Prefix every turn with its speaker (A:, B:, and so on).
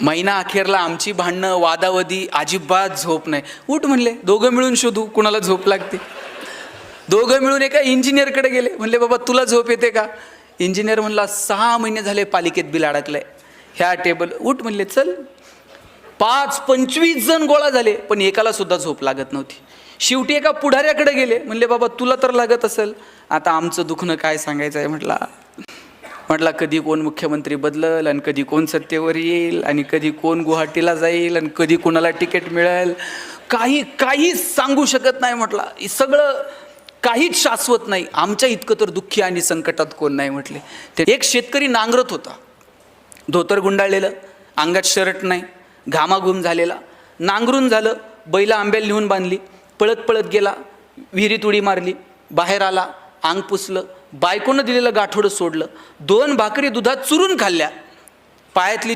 A: महिना अखेरला आमची भांडणं वादावदी, अजिबात झोप नाही. उठ म्हणले, दोघं मिळून शोधू कुणाला झोप लागते. दोघं मिळून एका इंजिनियरकडे गेले. म्हणले बाबा तुला झोप येते का? इंजिनियर म्हणला 6 महिने झाले पालिकेत बिल अडकलंय. ह्या टेबल उठ म्हणले, चल. 25 जण गोळा झाले, पण एकाला सुद्धा झोप लागत नव्हती. शेवटी एका पुढाऱ्याकडे गेले. म्हणले बाबा तुला तर लागत असेल, आता आमचं दुखणं काय सांगायचं आहे. म्हटला कधी कोण मुख्यमंत्री बदलल आणि कधी कोण सत्तेवर येईल आणि कधी कोण गुवाहाटीला जाईल आणि कधी कोणाला तिकीट मिळेल, काही सांगू शकत नाही. म्हटला सगळं काहीच शाश्वत नाही. आमच्या इतकं तर दुःखी आणि संकटात कोण नाही. म्हटले ते एक शेतकरी नांगरत होता, धोतर गुंडाळलेलं, अंगात शर्ट नाही, घामाघूम झालेला. नांगरून झालं, बैला आंब्याला नेऊन बांधली, पळत पळत गेला, विहिरीत उडी मारली, बाहेर आला, अंग पुसलं, बायकोनं दिलेलं गाठोडं सोडलं, 2 भाकरी दुधात चुरून खाल्ल्या, पायातली